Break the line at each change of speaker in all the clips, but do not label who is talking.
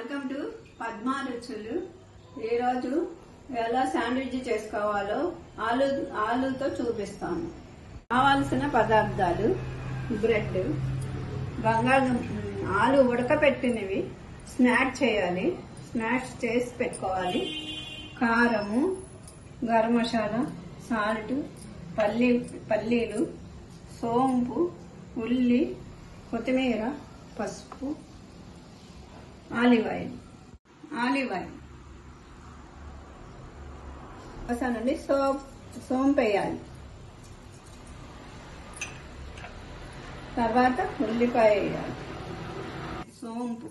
Welcome to Padma రుచులు. ఈరోజు ఎలా శాండ్విచ్ చేసుకోవాలో ఆలుతో చూపిస్తాను. కావాల్సిన పదార్థాలు: బ్రెడ్, ఆలు ఉడకపెట్టినవి స్నాక్ చేయాలి, స్నాక్స్ చేసి పెట్టుకోవాలి, కారము, గరం మసాలా, సాల్ట్, పల్లీలు, సోంపు, ఉల్లి, కొత్తిమీర, పసుపు, ఆలివ్ ఆయిల్ నుండి సోంపు వేయాలి. తర్వాత ఉల్లిపాయ వేయాలి, సోంపు,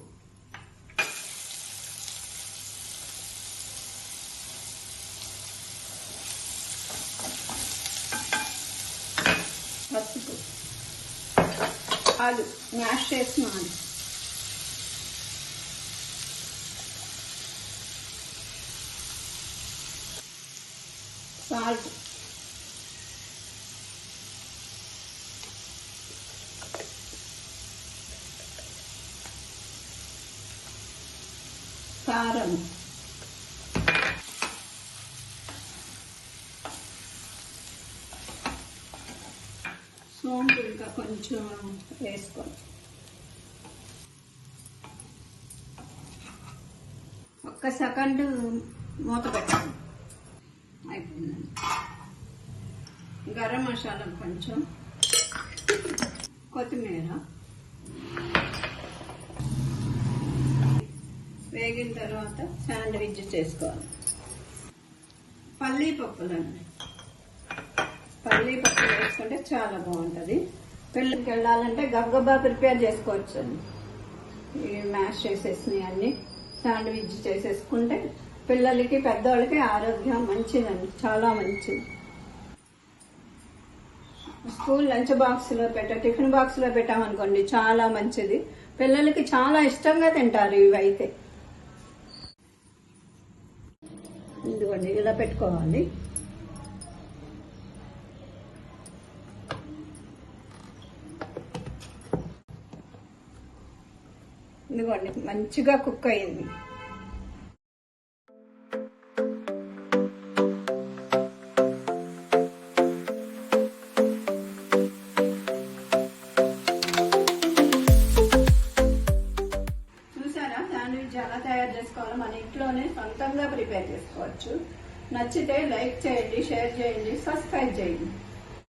పసుపు, ఆలు మ్యాష్ చేస్తున్నాను, సాల్ట్, కారం, సోంపు ఇంకా కొంచెం వేసుకోవాలి. ఒక్క సెకండ్ మూత పెట్టాలి. అయిపోయిందండి. గరం మసాలా కొంచెం, కొత్తిమీర వేగిన తర్వాత శాండ్విచ్ చేసుకోవాలి. పల్లీపప్పులండి, పల్లీపప్పులు వేసుకుంటే చాలా బాగుంటుంది. పిల్లలకి వెళ్ళాలంటే గబగబా ప్రిపేర్ చేసుకోవచ్చు అండి. ఇవి మ్యాష్ చేసేసినవి అన్ని శాండ్విచ్ చేసేసుకుంటే పిల్లలకి పెద్దవాళ్ళకి ఆరోగ్యం మంచిదండి, చాలా మంచిది. స్కూల్ లంచ్ బాక్స్ లో టిఫిన్ బాక్స్ లో పెట్టామనుకోండి చాలా మంచిది. పిల్లలకి చాలా ఇష్టంగా తింటారు ఇవైతే. ఇదిగోండి ఇలా పెట్టుకోవాలి. ఇదిగోండి మంచిగా కుక్ అయింది. శాండ్విచ్ ఎలా తయారు చేసుకోవాలో మన ఇంట్లోనే సొంతంగా ప్రిపేర్ చేసుకోవచ్చు. నచ్చితే లైక్ చేయండి, షేర్ చేయండి, సబ్స్క్రైబ్ చేయండి.